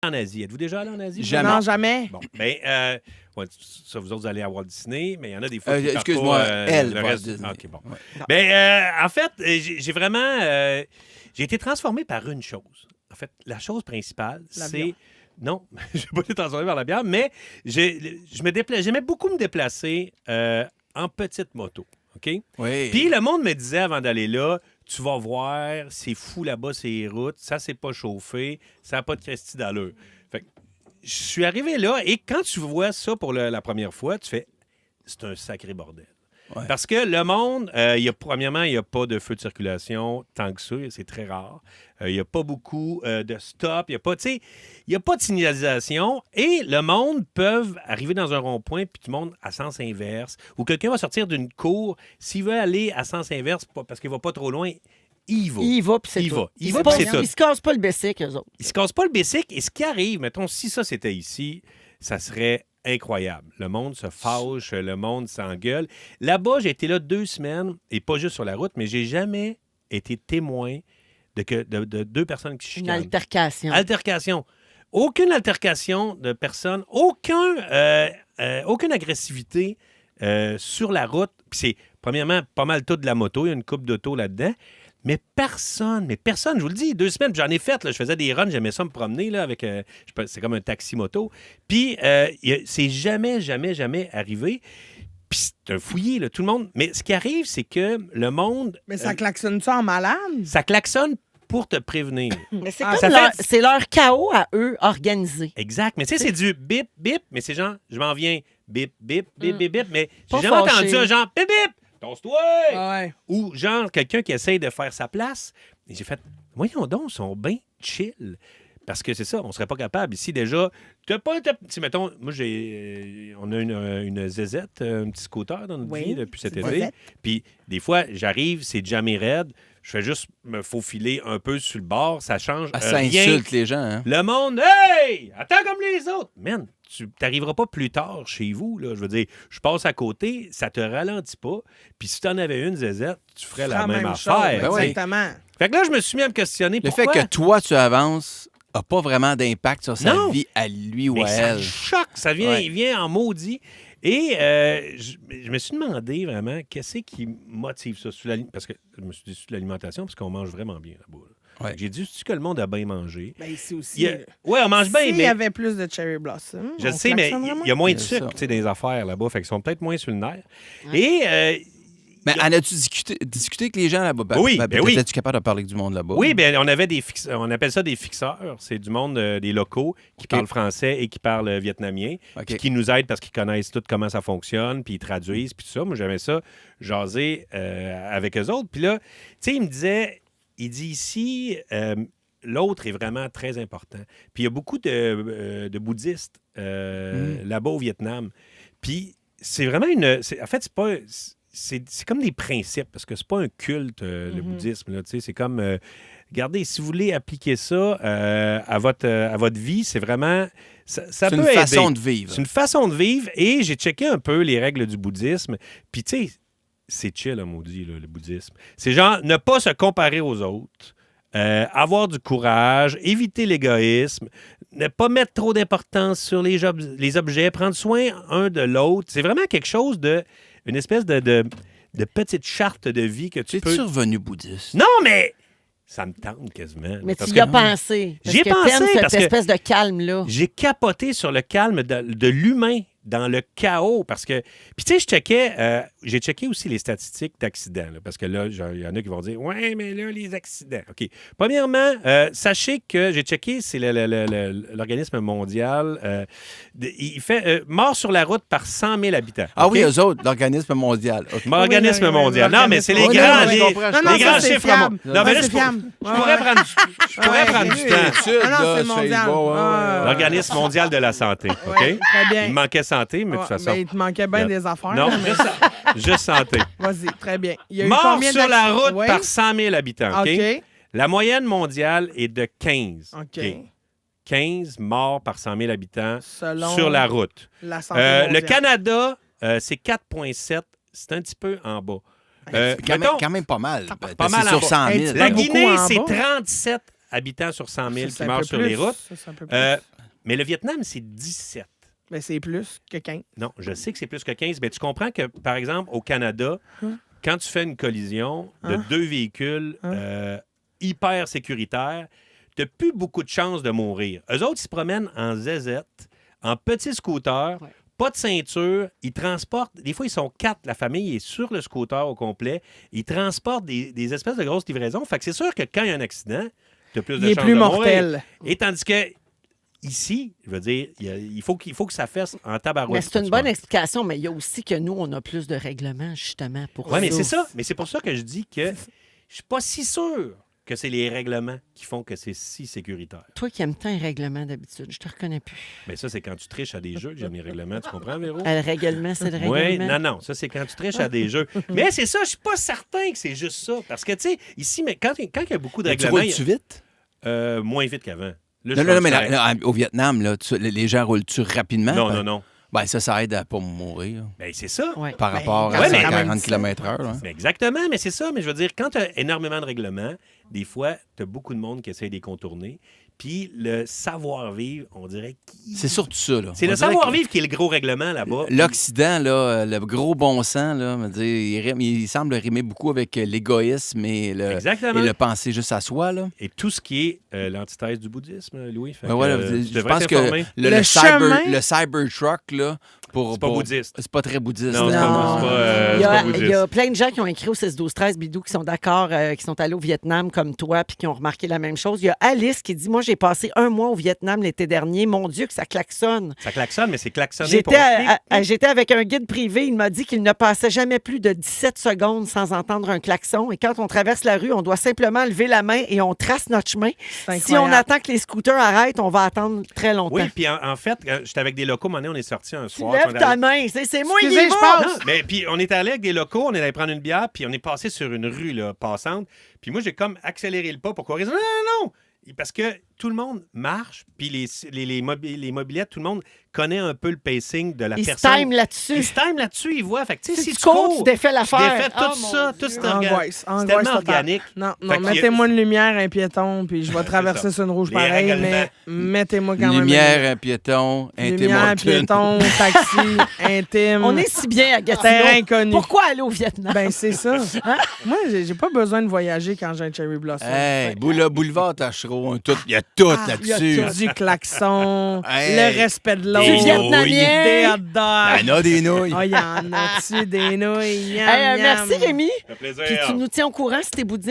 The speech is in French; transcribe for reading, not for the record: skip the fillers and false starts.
En Asie. Êtes-vous déjà allé en Asie? Jamais. Non, jamais. Bon, ouais, ça, vous autres, vous allez à Walt Disney, mais il y en a des fois qui excuse-moi, le Walt reste. Disney. OK, bon. Ouais. Mais en fait, j'ai vraiment... j'ai été transformé par une chose. En fait, la chose principale, La c'est... bière. Non, je n'ai pas été transformé par la bière, mais j'aimais beaucoup me déplacer en petite moto. OK? Oui. Puis le monde me disait avant d'aller là, tu vas voir, c'est fou là-bas, ces routes, ça, c'est pas chauffé, ça n'a pas de Christy d'allure. Fait que je suis arrivé là et quand tu vois ça pour la première fois, tu fais, c'est un sacré bordel. Ouais. Parce que le monde, premièrement, il n'y a pas de feu de circulation tant que ça, c'est très rare. Il n'y a pas beaucoup de stop, il n'y a pas de signalisation et le monde peut arriver dans un rond-point puis tout le monde à sens inverse ou quelqu'un va sortir d'une cour, s'il veut aller à sens inverse parce qu'il ne va pas trop loin, il va. Il va, puis c'est Il tout. va. Il Ils va, se puis passent- c'est tout. Ils se cassent pas le bessic, eux autres. Il se casse pas le bicycle et ce qui arrive, mettons, si ça c'était ici, ça serait incroyable. Le monde se fâche, le monde s'engueule. Là-bas, j'ai été là 2 semaines, et pas juste sur la route, mais j'ai jamais été témoin de 2 personnes qui Une chicanent. altercation. Altercation. Aucune altercation de personne, aucune agressivité sur la route. Puis c'est, premièrement, pas mal tout de la moto. Il y a une coupe d'auto là-dedans. Mais personne, je vous le dis, 2 semaines, j'en ai fait, là, je faisais des runs, j'aimais ça me promener, là, avec, c'est comme un taxi-moto. Puis, c'est jamais arrivé. Puis, c'est un fouillis, là, tout le monde. Mais ce qui arrive, c'est que le monde... Mais ça klaxonne ça en malade? ça klaxonne pour te prévenir. Mais c'est Ah, comme ça leur, fait- c'est leur chaos à eux organisé. Exact. Mais tu sais, c'est du bip, bip, mais c'est genre, je m'en viens, bip, bip, bip, bip, bip. Mais Pas j'ai jamais fâché. entendu un genre, bip, bip, tosse-toi! Ouais. Ou genre quelqu'un qui essaye de faire sa place. Et j'ai fait, voyons donc, ils sont bien chill. Parce que c'est ça, on serait pas capable. Ici, déjà, tu sais, mettons, moi, on a une zézette, un petit scooter dans notre Oui, vie depuis cet c'est été. zézette. Puis des fois, j'arrive, c'est jamais raide. Je fais juste me faufiler un peu sur le bord. Ça change Ça rien. insulte les gens. Hein? Le monde, hey! Attends comme les autres! Man, tu n'arriveras pas plus tard chez vous. Là. Je veux dire, je passe à côté, ça te ralentit pas. Puis si tu en avais une zézette, tu ferais la même affaire. Ben oui. Exactement. Fait que là, je me suis mis à me questionner Le pourquoi... fait que toi, tu avances n'a pas vraiment d'impact sur sa Non. vie à lui ou Mais à ça elle. me choque, ça vient, Ouais. il vient en maudit. Et je me suis demandé vraiment qu'est-ce qui motive ça. Parce que je me suis dit sur l'alimentation, parce qu'on mange vraiment bien là-bas. Là. Ouais. J'ai dit, c'est que le monde a bien mangé. Ben, ici aussi. Ouais, on mange bien, S'il mais... y avait plus de cherry blossom, Je on sais, mais klaxonnerait moins. il y a moins de C'est sucre ça. tu sais, dans les affaires là-bas. Fait qu'ils sont peut-être moins sur le nerf. Et Mais en as-tu discuté avec les gens là-bas? Oui, ben peut-être oui. es-tu capable de parler avec du monde là-bas? oui, bien, on avait on appelle ça des fixeurs. C'est du monde, des locaux qui parlent français et qui parlent vietnamien, OK. puis qui nous aident parce qu'ils connaissent tout comment ça fonctionne, puis ils traduisent, puis tout ça. Moi, j'aimais ça, jaser avec eux autres. Puis là, tu sais, il dit ici, l'autre est vraiment très important. Puis il y a beaucoup de bouddhistes là-bas au Vietnam. Puis c'est vraiment en fait, c'est pas... C'est comme des principes, parce que c'est pas un culte, le bouddhisme. Là, tu sais, c'est comme... regardez, si vous voulez appliquer ça à votre vie, c'est vraiment... Ça C'est peut une aider. façon de vivre. C'est une façon de vivre. Et j'ai checké un peu les règles du bouddhisme. Puis, tu sais, c'est chill, là, maudit, là, le bouddhisme. C'est genre ne pas se comparer aux autres, avoir du courage, éviter l'égoïsme, ne pas mettre trop d'importance sur les objets, prendre soin un de l'autre. C'est vraiment quelque chose de... Une espèce de petite charte de vie que tu Tu peux... es-tu revenu bouddhiste? Non, mais ça me tente quasiment. Mais Parce tu que y as pensé. Parce J'y ai que pensé, t'aimes cette parce que- espèce de calme-là. J'ai capoté sur le calme de l'humain dans le chaos. Parce que... Puis tu sais, j'ai checké aussi les statistiques d'accidents. Là, parce que là, il y en a qui vont dire « Ouais, mais là, les accidents. » OK. Premièrement, sachez que j'ai checké, c'est l'organisme mondial. Il fait mort sur la route par 100 000 habitants. Ah OK? oui, eux autres, l'organisme mondial. OK. L'organisme Oui, oui, oui, mondial. Non, mais c'est les Oui, grands, non, je comprends, Non, non, les ça, grands c'est chiffres. fiable. Non, mais Ça, là, c'est fiable. je pourrais prendre du temps. Études, Ah non, là, c'est mondial. beau, ouais, ouais. L'organisme mondial de la santé. OK? Ouais, très bien. Il me manquait santé, mais de toute Ouais, façon. ben, il te manquait bien des affaires. Non, là, mais... juste santé. Vas-y, très bien. Il y a eu Mort combien sur la d'accidents? route Oui. par 100 000 habitants. OK? OK. La moyenne mondiale est de 15. OK. 15 morts par 100 000 habitants Selon sur la route. la santé Le mondiale. Canada, c'est 4,7. C'est un petit peu en bas. C'est mettons, quand même pas mal. pas mal C'est en sur bas. 100 Hey, 000. tu la beaucoup Guinée, en c'est bas. 37 habitants sur 100 000 Ça, c'est qui un meurent peu sur plus. les routes. Ça, c'est un peu plus. Mais le Vietnam, c'est 17. Mais c'est plus que 15. Non, je sais que c'est plus que 15, mais tu comprends que, par exemple, au Canada, quand tu fais une collision de deux véhicules hyper sécuritaires, tu n'as plus beaucoup de chances de mourir. Eux autres, ils se promènent en zézette, en petit scooter, pas de ceinture, ils transportent, des fois, ils sont 4, la famille est sur le scooter au complet, ils transportent des espèces de grosses livraisons. Fait que c'est sûr que quand il y a un accident, tu as plus de Il est chances plus de mortel. mourir. Et tandis que ici, je veux dire, il faut que ça fasse en tabarouette. Mais c'est une bonne explication, mais il y a aussi que nous, on a plus de règlements, justement, pour Oui, mais c'est ça. Mais c'est pour ça que je dis que je suis pas si sûr que c'est les règlements qui font que c'est si sécuritaire. Toi qui aimes tant les règlements d'habitude, je te reconnais plus. Mais ça, c'est quand tu triches à des jeux que j'aime les règlements. Tu comprends, Véro? Le règlement, c'est le Oui, règlement. non. Ça, c'est quand tu triches à des jeux. Mais c'est ça, je suis pas certain que c'est juste ça. Parce que, tu sais, ici, mais quand il y a beaucoup de Mais tu règlements... roules-tu vite? Moins vite qu'avant. Là, Non, je pense mais que ça- au Vietnam, là, les gens roulent-tu rapidement? Non. Ben, ça aide à pas mourir Ben, c'est ça. Ouais. par rapport à ouais, mais 140 km/h. Hein. Mais exactement, mais c'est ça. Mais je veux dire, quand tu as énormément de règlements, des fois, tu as beaucoup de monde qui essaie de les contourner. Puis le savoir-vivre, on dirait qu'il... C'est surtout ça. Là. C'est On le dirait savoir-vivre qui est le gros règlement là-bas. L'Occident, là, le gros bon sens, là, me dire, il semble rimer beaucoup avec l'égoïsme et Exactement. le penser juste à soi. Là. Et tout ce qui est l'antithèse du bouddhisme, Louis. Fait Ben que, voilà, tu je devrais pense que t'informer. Le chemin- le Cybertruck, là, C'est pas bouddhiste. C'est pas très bouddhiste. Non, c'est là. pas- Il y, c'est pas a, bouddhiste. il y a plein de gens qui ont écrit au 16-12-13, Bidou, qui sont d'accord, qui sont allés au Vietnam comme toi, puis qui ont remarqué la même chose. Il y a Alice qui dit, moi, j'ai passé 1 mois au Vietnam l'été dernier. Mon Dieu, que ça klaxonne. Ça klaxonne, mais c'est klaxonné J'étais, pour... j'étais avec un guide privé. Il m'a dit qu'il ne passait jamais plus de 17 secondes sans entendre un klaxon. Et quand on traverse la rue, on doit simplement lever la main et on trace notre chemin. C'est Si on incroyable. attend que les scooters arrêtent, on va attendre très longtemps. Oui, puis en fait, j'étais avec des locaux, un moment donné, on est sortis un Tu soir. lèves on est ta allé- main. C'est moi qui Excusez, y je va. passe. Non, mais puis on est allé avec des locaux, on est allé prendre une bière, puis on est passé sur une rue là, passante. Puis moi, j'ai comme accéléré le pas pour courir. Non! Parce que tout le monde marche, puis les mobylettes, tout le monde connaît un peu le pacing de la Ils se personne. time là-dessus. Ils se time là-dessus, ils voient. Fait que, tu sais, Si si tu cours, tu défais tu l'affaire. défais tout Ah, ça, mon tout Dieu. c'est Angoisse c'est tellement totale. organique. Non, Fait qu'il y a- mettez-moi une lumière, un piéton, puis je vais traverser sur une rouge Les pareil, règlements. mais mettez-moi quand même Lumière, un piéton, un lumière, piéton, taxi, intime. On est si bien à terrain Gatineau. inconnu. Pourquoi aller au Vietnam? Ben, c'est ça. Moi, j'ai pas besoin de voyager quand j'ai un Cherry Blossom. Hey, boulevard Tachereau, il y a tout Il y a là-dessus. tout du klaxon, Hey. le respect de l'autre, Des Vietnamiens. des hot Il dogs. y en a des nouilles. Ah, il y en a-tu des nouilles? Miam, Hey, miam. merci, Rémi. Ça fait plaisir. Puis tu nous tiens au courant si t'es bouddhiste.